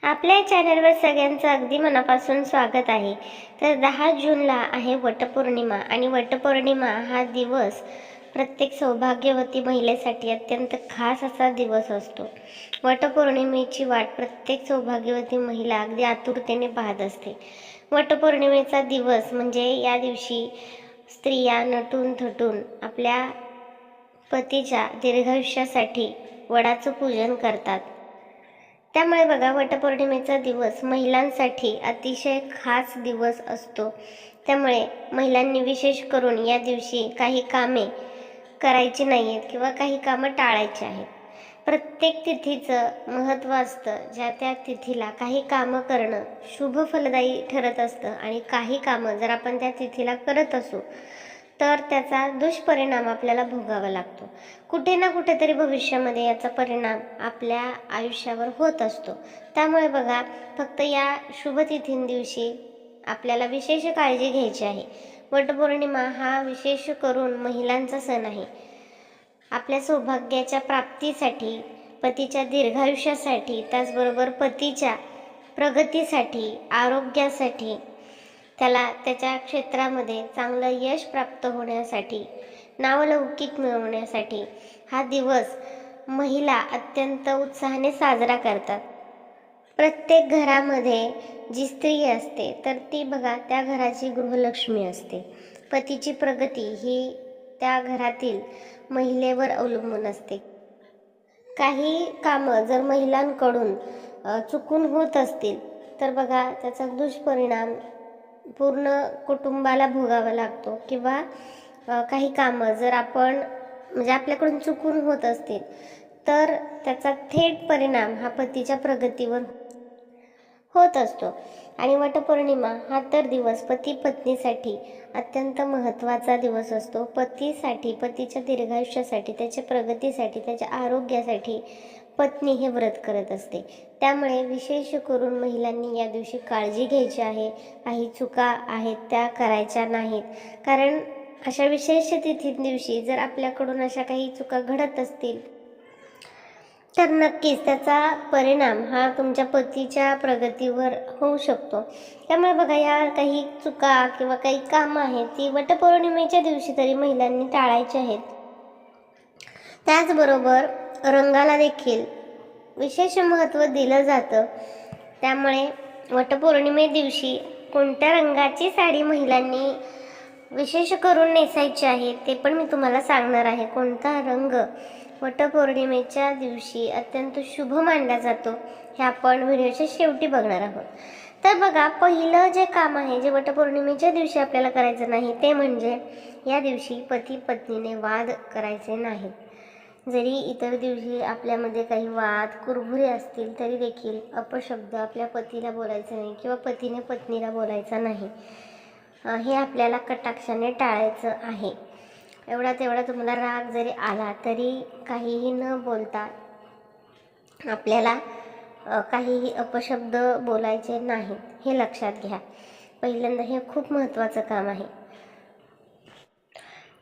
आपल्या चॅनलवर सगळ्यांचं अगदी मनापासून स्वागत आहे। तर 10 जूनला आहे वटपौर्णिमा आणि वटपौर्णिमा हा दिवस प्रत्येक सौभाग्यवती महिलेसाठी अत्यंत खास असा दिवस असतो। वटपौर्णिमेची वाट प्रत्येक सौभाग्यवती महिला अगदी आतुरतेने पाहत असते। वटपौर्णिमेचा दिवस म्हणजे या दिवशी स्त्रिया नटून थटून आपल्या पतीच्या दीर्घायुष्यासाठी वडाचं पूजन करतात। त्यामुळे बघा, वटपौर्णिमेचा दिवस महिलांसाठी अतिशय खास दिवस असतो। त्यामुळे महिलांनी विशेष करून या दिवशी काही कामे करायची नाही आहेत किंवा काही कामं टाळायची आहेत। प्रत्येक तिथीचं महत्त्व असतं। ज्या त्या तिथीला काही कामं करणं शुभ फलदायी ठरत असतं आणि काही कामं जर आपण त्या तिथीला करत असू तर त्याचा दुष्परिणाम आपल्याला भोगावा लागतो। कुठे ना कुठेतरी भविष्यामध्ये याचा परिणाम आपल्या आयुष्यावर होत असतो। त्यामुळे बघा, फक्त या शुभतिथींदिवशी आपल्याला विशेष काळजी घ्यायची आहे। वटपौर्णिमा हा विशेष करून महिलांचा सण आहे। आपल्या सौभाग्याच्या प्राप्तीसाठी, पतीच्या दीर्घायुष्यासाठी, त्याचबरोबर पतीच्या प्रगतीसाठी, आरोग्यासाठी, त्याला त्याच्या क्षेत्रामध्ये चांगलं यश प्राप्त होण्यासाठी, नावलौकिक मिळवण्यासाठी हा दिवस महिला अत्यंत उत्साहाने साजरा करतात। प्रत्येक घरामध्ये जी स्त्री असते तर ती बघा त्या घराची गृहलक्ष्मी असते। पतीची प्रगती ही त्या घरातील महिलेवर अवलंबून असते। काही कामं जर महिलांकडून चुकून होत असतील तर बघा त्याचा दुष्परिणाम पूर्ण कुटुंबाला भोगावा लागतो। किंवा काही कामं जर आपण म्हणजे आपल्याकडून चुकून होत असतील तर त्याचा थेट परिणाम हा पतीच्या प्रगतीवर होत असतो। आणि वटपौर्णिमा हा तर दिवस पती पत्नीसाठी अत्यंत महत्त्वाचा दिवस असतो। पतीसाठी, पतीच्या दीर्घायुष्यासाठी, त्याच्या प्रगतीसाठी, त्याच्या आरोग्यासाठी पत्नी हे व्रत करत असते। त्यामुळे विशेष करून महिलांनी या दिवशी काळजी घ्यायची आहे। काही चुका आहेत त्या करायच्या नाहीत, कारण अशा विशेष तिथींदिवशी जर आपल्याकडून अशा काही चुका घडत असतील तर नक्कीच त्याचा परिणाम हा तुमच्या पतीच्या प्रगतीवर होऊ शकतो। त्यामुळे बघा, या काही चुका किंवा काही कामं आहेत ती वटपौर्णिमेच्या दिवशी तरी महिलांनी टाळायची आहेत। त्याचबरोबर रंगाला देखील विशेष महत्त्व दिलं जातं। त्यामुळे वटपौर्णिमे दिवशी कोणत्या रंगाची साडी महिलांनी विशेष करून नेसायची आहे ते पण मी तुम्हाला सांगणार आहे। कोणता रंग वटपौर्णिमेच्या दिवशी अत्यंत शुभ मानला जातो हे आपण व्हिडिओच्या शेवटी बघणार आहोत। तर बघा, पहिलं जे काम आहे जे वटपौर्णिमेच्या दिवशी आपल्याला करायचं नाही ते म्हणजे या दिवशी पती पत्नीने वाद करायचे नाहीत। जरी इतर दिवशी आपल्यामध्ये काही वाद कुरबुरे असतील तरी देखील अपशब्द आपल्या पतीला बोलायचा नाही किंवा पतीने पत्नीला बोलायचा नाही। हे आपल्याला कटाक्षाने टाळायचं आहे। एवढा तेवढा तुम्हाला राग जरी आला तरी काहीही न बोलता आपल्याला काहीही अपशब्द बोलायचे नाहीत, हे लक्षात घ्या। पहिल्यांदा हे खूप महत्त्वाचं काम आहे।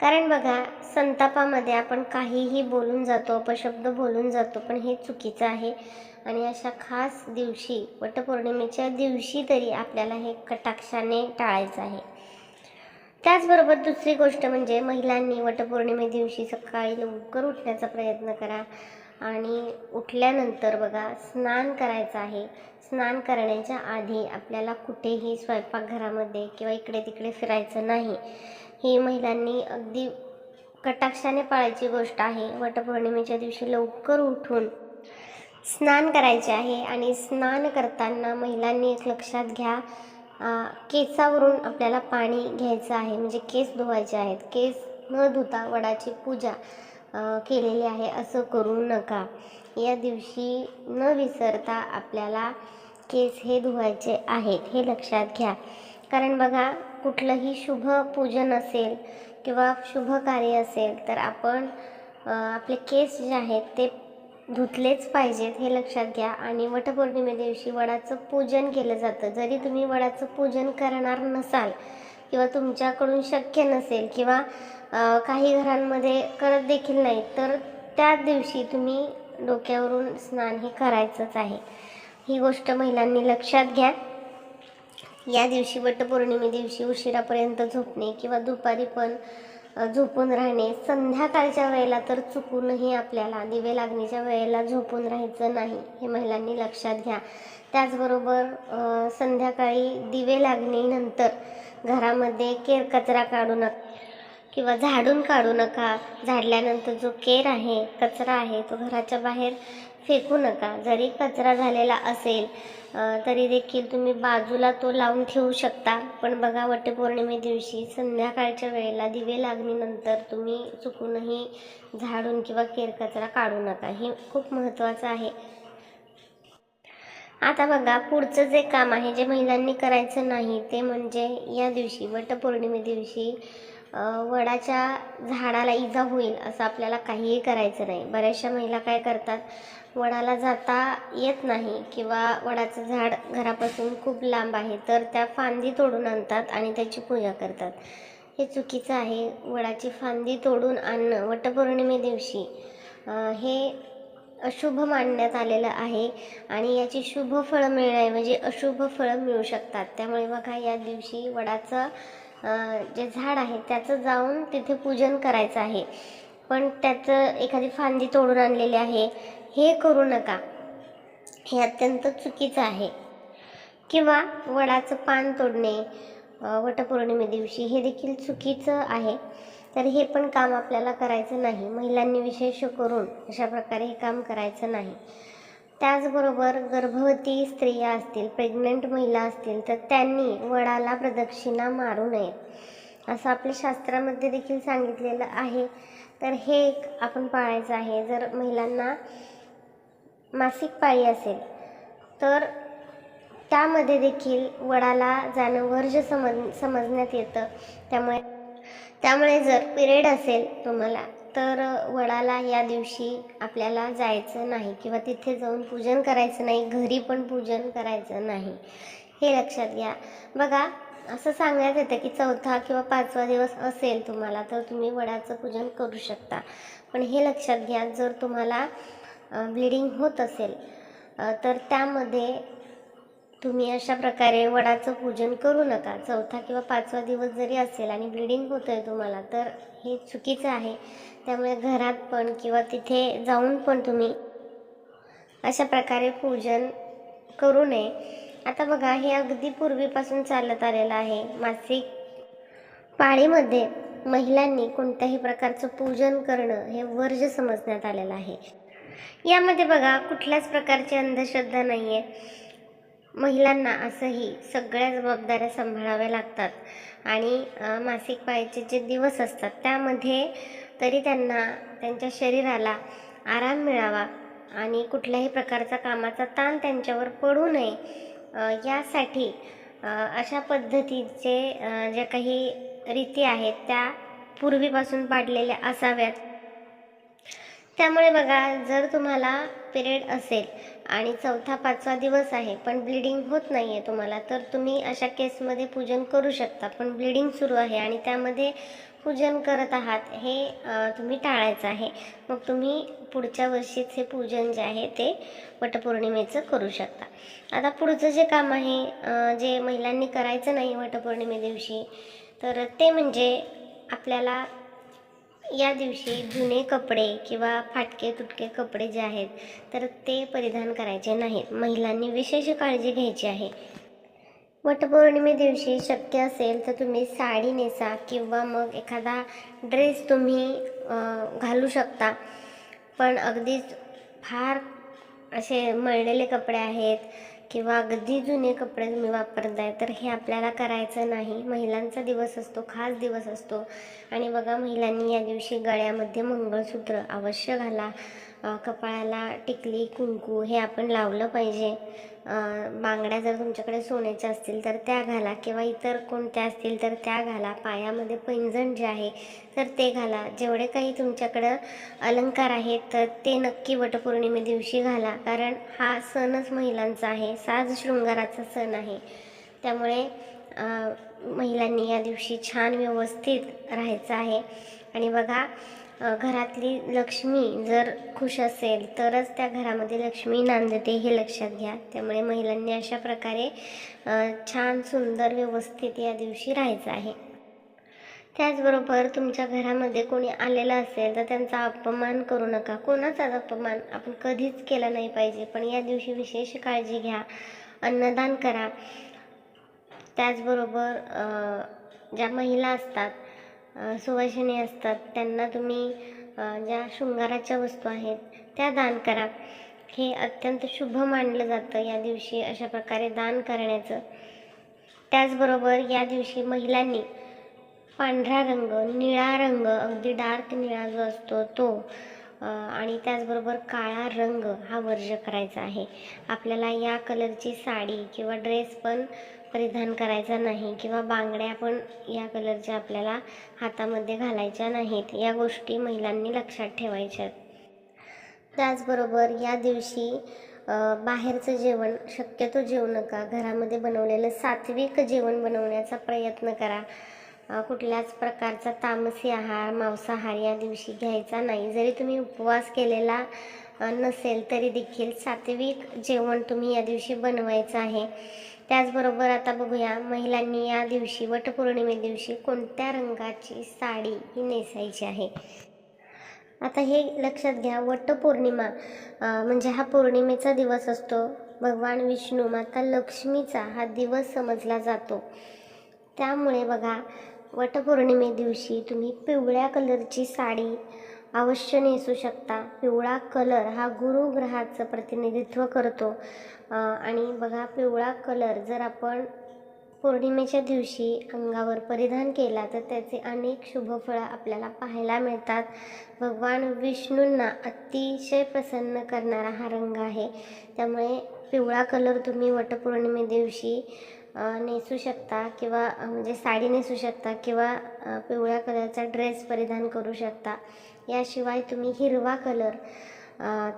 कारण बघा, संतापामध्ये आपण काहीही बोलून जातो, अपशब्द बोलून जातो, पण हे चुकीचं आहे। आणि अशा खास दिवशी, वटपौर्णिमेच्या दिवशी तरी आपल्याला हे कटाक्षाने टाळायचं आहे। त्याचबरोबर दुसरी गोष्ट म्हणजे महिलांनी वटपौर्णिमे दिवशी सकाळी लवकर उठण्याचा प्रयत्न करा आणि उठल्यानंतर बघा स्नान करायचं आहे। स्नान करण्याच्या आधी आपल्याला कुठेही स्वयंपाकघरामध्ये किंवा इकडे तिकडे फिरायचं नाही। ही महिलांनी अगदी कटाक्षाने पाळायची गोष्ट आहे। वटपौर्णिमेच्या दिवशी लवकर उठून स्नान करायचे आहे। आणि स्नान करताना महिलांनी एक लक्षात घ्या, केसावरून आपल्याला पाणी घ्यायचं आहे, म्हणजे केस धुवायचे आहेत। केस न धुता वडाची पूजा केलेली आहे असं करू नका। या दिवशी न विसरता आपल्याला केस हे धुवायचे आहेत, हे लक्षात घ्या। कारण बघा, कुठलंही शुभ पूजन असेल किंवा शुभ कार्य असेल तर आपण आपले केस जे आहेत ते धुतलेच पाहिजेत, हे लक्षात घ्या। आणि वटपौर्णिमे दिवशी वडाचं पूजन केलं जातं। जरी तुम्ही वडाचं पूजन करणार नसाल किंवा तुमच्याकडून शक्य नसेल किंवा काही घरांमध्ये करत देखील नाही तर त्या दिवशी तुम्ही डोक्यावरून स्नान हे करायचंच आहे। ही गोष्ट महिलांनी लक्षात घ्या. या दिवशी वटपौर्णिमे दिवशी उशिरापर्यंत झोपणे किंवा दुपारी पण झोपून राहणे, संध्याकाळच्या वेळेला तर चुकूनही आपल्याला दिवे लागणीच्या वेळेला झोपून राहायचं नाही, हे महिलांनी लक्षात घ्या. त्याचबरोबर संध्याकाळी दिवे लागणीनंतर घरामध्ये केरकचरा काढू नका किंवा झाडून काढू नका. झाडल्यानंतर जो केर आहे, कचरा आहे, तो घराच्या बाहेर फेकू नका. जरी कचरा झालेला असेल तरी देखील तुम्ही बाजूला तो लावून ठेवू शकता. पण बघा, वटपौर्णिमे दिवशी संध्याकाळच्या वेळेला दिवे लागणीनंतर तुम्ही चुकूनही झाडून किंवा केरकचरा काढू नका. हे खूप महत्त्वाचं आहे. आता बघा, पुढचं जे काम आहे जे महिलांनी करायचं नाही ते म्हणजे या दिवशी वटपौर्णिमे दिवशी वडाच्या झाडाला इजा होईल असं आपल्याला काहीही करायचं नाही. बऱ्याचशा महिला काय करतात, वडाला जाता येत नाही किंवा वडाचं झाड घरापासून खूप लांब आहे तर त्या फांदी तोडून आणतात आणि त्याची पूजा करतात. हे चुकीचं आहे. वडाची फांदी तोडून आणणं वटपौर्णिमे दिवशी हे अशुभ मानण्यात आलेलं आहे आणि याची शुभ फळं मिळण्याऐवजी अशुभ फळं मिळू शकतात. त्यामुळे बघा, या दिवशी वडाचं जे झाड आहे त्याचं जाऊन तिथे पूजन करायचं आहे. पण त्याचं एखादी फांदी तोडून आणलेली आहे हे करू नका. हे अत्यंत चुकीचं आहे. किंवा वडाचं पान तोडणे वटपौर्णिमे दिवशी हे देखील चुकीचं आहे. तर हे पण काम आपल्याला करायचं नाही. महिलांनी विशेष करून अशा प्रकारे हे काम करायचं नाही. त्याचबरोबर गर्भवती स्त्रिया असतील, प्रेग्नंट महिला असतील तर त्यांनी वडाला प्रदक्षिणा मारू नये असं आपल्या शास्त्रामध्ये देखील सांगितलेलं आहे. तर हे एक आपण पाळायचं आहे. जर महिलांना मासिक पाळी असेल तर त्यामध्ये देखील वडाला जाणं वर्ज्य समजण्यात येतं. त्यामुळे जर पिरियड असेल तुम्हाला तर वडाला या दिवशी आपल्याला जायचं नाही किंवा तिथे जाऊन पूजन करायचं नाही, घरी पण पूजन करायचं नाही, हे लक्षात घ्या. बघा, असं सांगण्यात येतं की 4था किंवा 5वा दिवस असेल तुम्हाला तर तुम्ही वडाचं पूजन करू शकता. पण हे लक्षात घ्या, जर तुम्हाला ब्लिडिंग होत असेल तर त्यामध्ये तुम्ही अशा प्रकारे वडाचं पूजन करू नका. 4था किंवा 5वा दिवस जरी असेल आणि ब्लिडिंग होतं आहे तुम्हाला तर हे चुकीचं आहे. त्यामुळे घरात पण किंवा तिथे जाऊन पण तुम्ही अशा प्रकारे पूजन करू नये. आता बघा, हे अगदी पूर्वीपासून चालत आलेलं आहे. मासिक पाळीमध्ये महिलांनी कोणत्याही प्रकारचं पूजन करणं हे वर्ज्य समजण्यात आलेलं आहे. यामध्ये बघा, कुठल्याच प्रकारची अंधश्रद्धा नाही आहे. महिलांना असंही सगळ्या जबाबदाऱ्या सांभाळाव्या लागतात आणि मासिक पाळीचे जे दिवस असतात त्यामध्ये तरी त्यांना त्यांच्या शरीराला आराम मिळावा आणि कुठल्याही प्रकारचा कामाचा ताण त्यांच्यावर पडू नये यासाठी अशा पद्धतीचे ज्या काही रीती आहेत त्या पूर्वीपासून पाडलेल्या असाव्यात. त्यामुळे बघा, जर तुम्हाला पिरियड असेल आणि 4था 5वा दिवस आहे पण ब्लिडिंग होत नाही आहे तुम्हाला तर तुम्ही अशा केसमध्ये पूजन करू शकता. पण ब्लिडिंग सुरू आहे आणि त्यामध्ये पूजन करत आहात हे तुम्ही टाळायचं आहे. मग तुम्ही पुढच्या वर्षीच हे पूजन जे आहे ते वटपौर्णिमेचं करू शकता. आता पुढचं जे काम आहे जे महिलांनी करायचं नाही वटपौर्णिमे दिवशी तर ते म्हणजे आपल्याला या दिवशी जुने कपडे किंवा फाटके तुटके कपडे जे आहेत तर ते परिधान करायचे नाहीत. महिलांनी विशेष काळजी घ्यायची आहे. वटपौर्णिमे दिवशी शक्य असेल तर तुम्ही साडी नेसा किंवा मग एखादा ड्रेस तुम्ही घालू शकता. पण अगदीच फार असे मळलेले कपडे आहेत किंवा अगदी जुने कपडे तुम्ही वापरताय तर हे आपल्याला करायचं नाही. महिलांचा दिवस असतो, खास दिवस असतो. आणि बघा, महिलांनी या दिवशी गळ्यामध्ये मंगळसूत्र अवश्य घाला. कपाळाला टिकली, कुंकू हे आपण लावलं पाहिजे. बांगड्या जर तुमच्याकडे सोन्याच्या असतील तर त्या घाला किंवा इतर कोणत्या असतील तर त्या घाला. पायामध्ये पैंजण जे आहे तर ते घाला. जेवढे काही तुमच्याकडं अलंकार आहेत तर ते नक्की वटपौर्णिमे दिवशी घाला. कारण हा सणच महिलांचा आहे, साज शृंगाराचा सण आहे. त्यामुळे महिलांनी या दिवशी छान व्यवस्थित राहायचं आहे. आणि बघा, घरातली लक्ष्मी जर खुश असेल तरच त्या घरामध्ये लक्ष्मी नांदते हे लक्षात घ्या. त्यामुळे महिलांनी अशा प्रकारे छान सुंदर व्यवस्थित या दिवशी राहायचं आहे. त्याचबरोबर तुमच्या घरामध्ये कोणी आलेलं असेल तर त्यांचा अपमान करू नका. कोणाचाच अपमान आपण कधीच केला नाही पाहिजे, पण या दिवशी विशेष काळजी घ्या. अन्नदान करा. त्याचबरोबर ज्या महिला असतात, सुवासिनी असतात, त्यांना तुम्ही ज्या शृंगाराच्या वस्तू आहेत त्या दान करा. हे अत्यंत शुभ मानलं जातं या दिवशी अशा प्रकारे दान करण्याचं. त्याचबरोबर या दिवशी महिलांनी पांढरा रंग, निळा रंग, अगदी डार्क निळा जो असतो तो, आणि त्याचबरोबर काळा रंग हा वर्ज करायचा आहे. आपल्याला या कलरची साडी किंवा ड्रेस पण परिधान करायचा नाही, किंवा बांगड्या पण या कलरच्या आपल्याला हातामध्ये घालायच्या नाहीत. या गोष्टी महिलांनी लक्षात ठेवायच्या. त्याचबरोबर या दिवशी बाहेरचं जेवण शक्यतो जेवू नका. घरामध्ये बनवलेलं सात्विक जेवण बनवण्याचा प्रयत्न करा. कुठल्याच प्रकारचा तामसी आहार, मांसाहार या दिवशी घ्यायचा नाही. जरी तुम्ही उपवास केलेला नसेल तरी देखील सात्विक जेवण तुम्ही या दिवशी बनवायचं आहे. त्याचबरोबर आता बघूया, महिलांनी या दिवशी वटपौर्णिमे दिवशी कोणत्या रंगाची साडी ही नेसायची आहे. आता हे लक्षात घ्या, वटपौर्णिमा म्हणजे हा पौर्णिमेचा दिवस असतो. भगवान विष्णू, माता लक्ष्मीचा हा दिवस समजला जातो. त्यामुळे बघा, वटपौर्णिमे दिवशी तुम्ही पिवळ्या कलरची साडी अवश्य नेसू शकता. पिवळा कलर हा गुरुग्रहाचं प्रतिनिधित्व करतो. आणि बघा, पिवळा कलर जर आपण पौर्णिमेच्या दिवशी अंगावर परिधान केला तर त्याचे अनेक शुभफळं आपल्याला पाहायला मिळतात. भगवान विष्णूंना अतिशय प्रसन्न करणारा हा रंग आहे. त्यामुळे पिवळा कलर तुम्ही वटपौर्णिमे दिवशी नेसू शकता, किंवा म्हणजे साडी नेसू शकता, किंवा पिवळ्या कलरचा ड्रेस परिधान करू शकता. याशिवाय तुम्ही हिरवा कलर,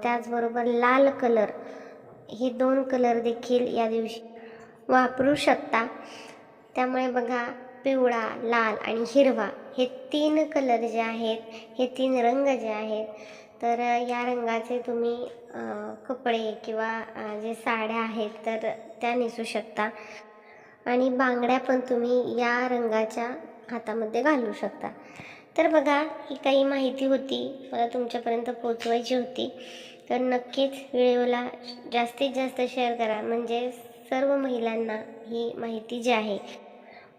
त्याचबरोबर लाल कलर, हे 2 कलर देखील या दिवशी वापरू शकता. त्यामुळे बघा, पिवळा, लाल आणि हिरवा हे 3 कलर जे आहेत, हे 3 रंग जे आहेत, तर या रंगाचे तुम्ही कपडे किंवा जे साड्या आहेत तर त्या नेसू शकता. आणि बांगड्या पण तुम्ही या रंगाच्या हातामध्ये घालू शकता. तर बघा, ही काही माहिती होती, मला तुमच्यापर्यंत पोचवायची होती. तर नक्कीच व्हिडिओला जास्तीत जास्त शेअर करा, म्हणजे सर्व महिलांना ही माहिती जी आहे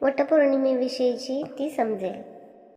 वटपौर्णिमेविषयीची ती समजेल.